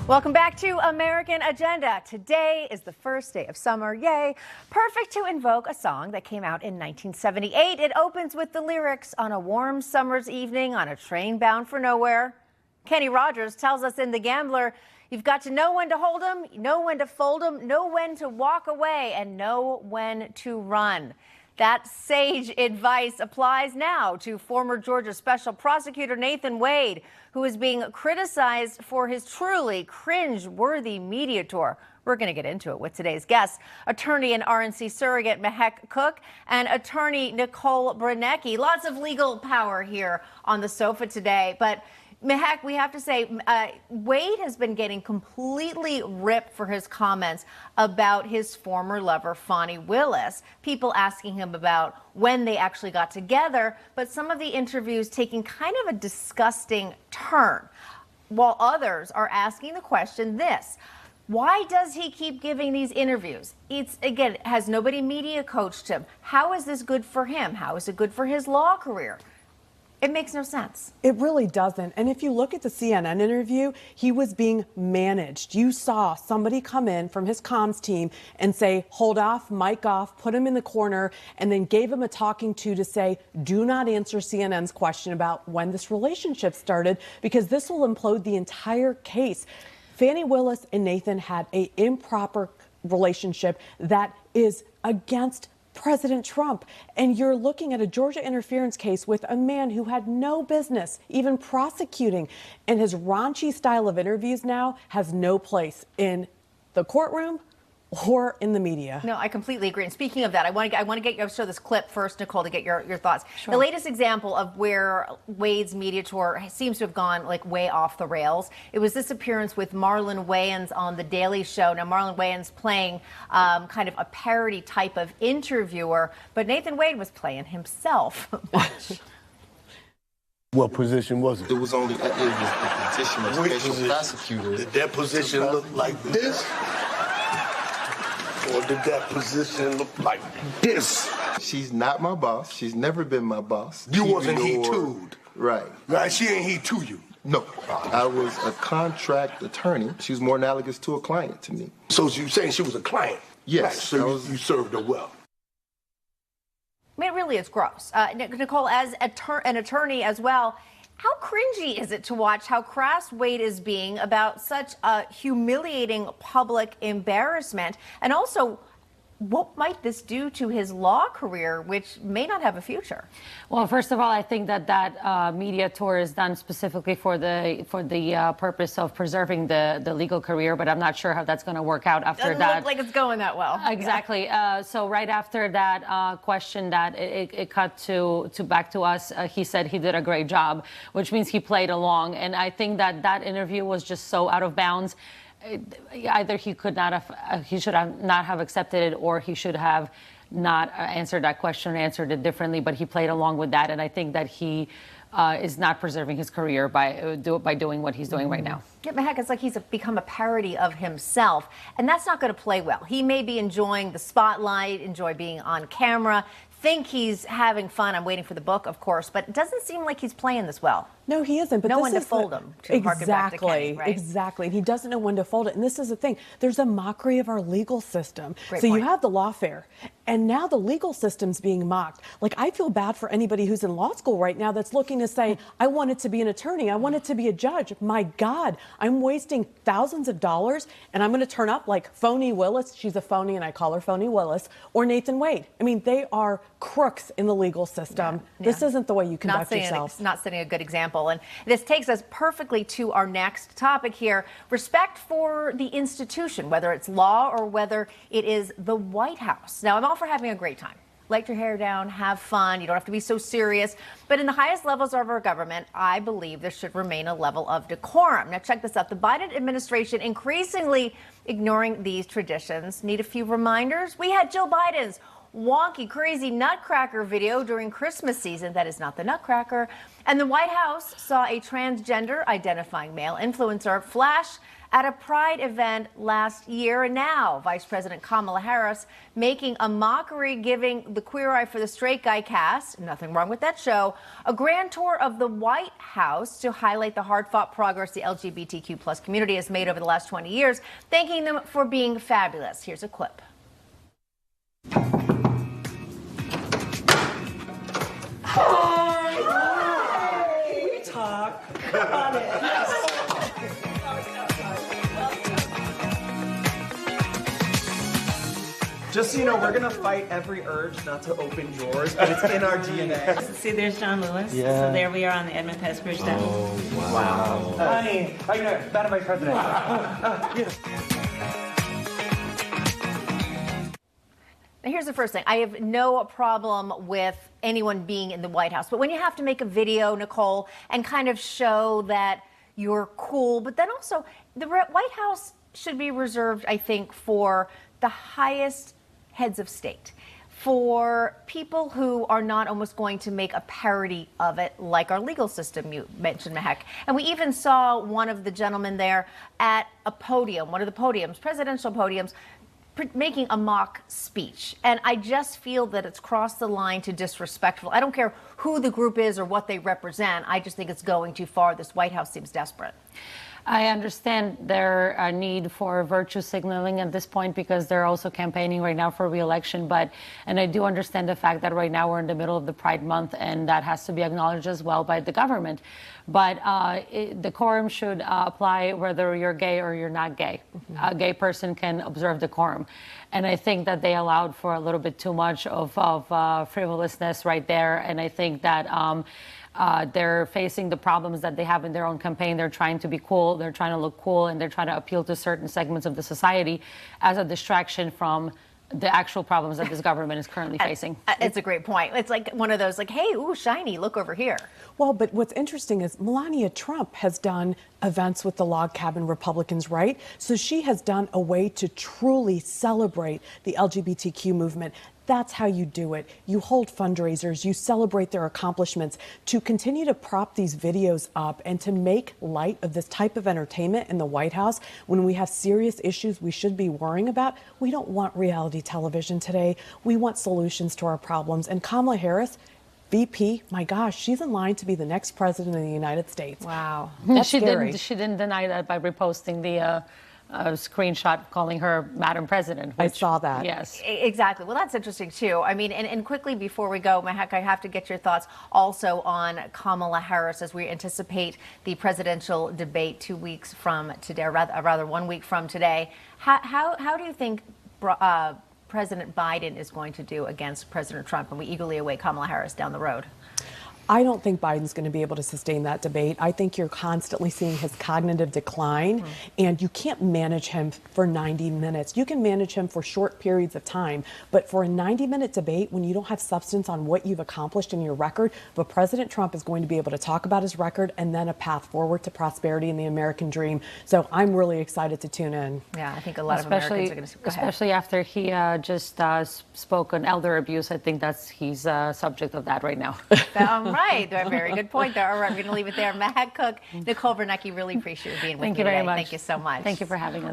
Welcome back to American Agenda. Today is the first day of summer. Yay. Perfect to invoke a song that came out in 1978. It opens with the lyrics, "On a warm summer's evening on a train bound for nowhere." Kenny Rogers tells us in The Gambler, you've got to know when to hold 'em, know when to fold 'em, know when to walk away, and know when to run. That sage advice applies now to former Georgia Special Prosecutor Nathan Wade, who is being criticized for his truly cringe-worthy media tour. We're going to get into it with today's guests, attorney and RNC surrogate Mehek Cook and attorney Nicole Brenecki. Lots of legal power here on the sofa today, but Mehek, we have to say, Wade has been getting completely ripped for his comments about his former lover, Fani Willis. People asking him about when they actually got together, but some of the interviews taking kind of a disgusting turn, while others are asking the question this: why does he keep giving these interviews? It's, again, has nobody media coached him? How is this good for him? How is it good for his law career? It makes no sense. It really doesn't. And if you look at the CNN interview, he was being managed. You saw somebody come in from his comms team and say, hold off, mic off, put him in the corner, and then gave him a talking to say, do not answer CNN's question about when this relationship started, because this will implode the entire case. Fani Willis and Nathan had an improper relationship that is against President Trump, and you're looking at a Georgia interference case with a man who had no business even prosecuting, and his raunchy style of interviews now has no place in the courtroom or in the media. No, I completely agree. And speaking of that, I want to get you to show this clip first, Nicole, to get your thoughts. Sure. The latest example of where Wade's media tour seems to have gone like way off the rails. It was this appearance with Marlon Wayans on The Daily Show. Now, Marlon Wayans playing kind of a parody type of interviewer, but Nathan Wade was playing himself. What position was it? It was only the position of special prosecutor. Did that position look like this? Or did that position look like this? She's not my boss. She's never been my boss. You wasn't he too'd. Right. Right, she ain't he to you. No. I was a contract attorney. She was more analogous to a client to me. So you saying she was a client? Yes. Right, so you served her well. I mean, it really is gross. Nicole, as an attorney as well, how cringy is it to watch how crass Wade is being about such a humiliating public embarrassment? And also, what might this do to his law career, which may not have a future? Well, first of all, I think that media tour is done specifically for the purpose of preserving the legal career, but I'm not sure how that's going to work out after Doesn't that. Look like it's going that well. Exactly. Yeah. So right after that question that it cut to back to us, he said he did a great job, which means he played along. And I think that interview was just so out of bounds. Either he should not have accepted it, or he should have not answered that question, answered it differently, but he played along with that. And I think that he is not preserving his career by doing what he's doing right now. Yeah, but heck, it's like he's become a parody of himself, and that's not going to play well. He may be enjoying the spotlight, enjoy being on camera, think he's having fun. I'm waiting for the book, of course, but it doesn't seem like he's playing this well. No, he isn't. But no one to fold him. To harken back to Kenny, right? Exactly. And he doesn't know when to fold it. And this is the thing. There's a mockery of our legal system. Great so point. You have the lawfare, and now the legal system's being mocked. Like, I feel bad for anybody who's in law school right now that's looking to say, I wanted to be an attorney. I wanted to be a judge. My God, I'm wasting thousands of dollars, and I'm going to turn up like Phony Willis. She's a phony, and I call her Phony Willis, or Nathan Wade. I mean, they are crooks in the legal system. Yeah. This isn't the way you conduct yourself. Not setting a good example. And this takes us perfectly to our next topic here. Respect for the institution, whether it's law or whether it is the White House. Now, I'm all for having a great time. Let your hair down, have fun. You don't have to be so serious. But in the highest levels of our government, I believe there should remain a level of decorum. Now, check this out. The Biden administration increasingly ignoring these traditions. Need a few reminders? We had Jill Biden's wonky, crazy Nutcracker video during Christmas season. That is not the Nutcracker. And the White House saw a transgender identifying male influencer flash at a Pride event last year. And now Vice President Kamala Harris making a mockery, giving the Queer Eye for the Straight Guy cast, nothing wrong with that show, a grand tour of the White House to highlight the hard-fought progress the LGBTQ plus community has made over the last 20 years, thanking them for being fabulous. Here's a clip. Talk about it. Just so you know, we're gonna fight every urge not to open drawers, but it's in our DNA. See, there's John Lewis. Yeah. So there we are on the Edmund Pettus Bridge down. Wow. Honey, Madam Vice President. Now, here's the first thing. I have no problem with anyone being in the White House. But when you have to make a video, Nicole, and kind of show that you're cool, but then also the White House should be reserved, I think, for the highest heads of state, for people who are not almost going to make a parody of it, like our legal system, you mentioned, Mehek. And we even saw one of the gentlemen there at a podium, one of the podiums, presidential podiums, making a mock speech. And I just feel that it's crossed the line to disrespectful. I don't care who the group is or what they represent. I just think it's going too far. This White House seems desperate. I understand their need for virtue signaling at this point because they're also campaigning right now for re-election. And I do understand the fact that right now we're in the middle of the Pride Month, and that has to be acknowledged as well by the government. But decorum should apply whether you're gay or you're not gay. Mm-hmm. A gay person can observe decorum. And I think that they allowed for a little bit too much of frivolousness right there. And I think that they're facing the problems that they have in their own campaign. They're trying to be cool, they're trying to look cool, and they're trying to appeal to certain segments of the society as a distraction from the actual problems that this government is currently facing. It's a great point. It's like one of those, like, hey, ooh, shiny, look over here. Well, but what's interesting is Melania Trump has done events with the Log Cabin Republicans, right? So she has done a way to truly celebrate the LGBTQ movement. That's how you do it. You hold fundraisers, you celebrate their accomplishments. To continue to prop these videos up and to make light of this type of entertainment in the White House when we have serious issues we should be worrying about, we don't want reality television today. We want solutions to our problems. And Kamala Harris, VP, my gosh, she's in line to be the next president of the United States. Wow. That's she scary. She didn't deny that by reposting the screenshot calling her Madam President. I saw that. Yes. Exactly. Well, that's interesting, too. I mean, and quickly before we go, Mehek, I have to get your thoughts also on Kamala Harris as we anticipate the presidential debate 2 weeks from today, or rather 1 week from today. How do you think President Biden is going to do against President Trump? And we eagerly await Kamala Harris down the road. I don't think Biden's going to be able to sustain that debate. I think you're constantly seeing his cognitive decline, and you can't manage him for 90 minutes. You can manage him for short periods of time, but for a 90-minute debate, when you don't have substance on what you've accomplished in your record, but President Trump is going to be able to talk about his record and then a path forward to prosperity and the American dream. So I'm really excited to tune in. Yeah, I think a lot of Americans are going to. Especially after he just spoke on elder abuse. I think he's subject of that right now. Right. Very good point there. All right, we're going to leave it there. Mehek Cook, Nicole Brenecki, really appreciate you being with me Thank you very today. much. Thank you so much. Thank you for having us.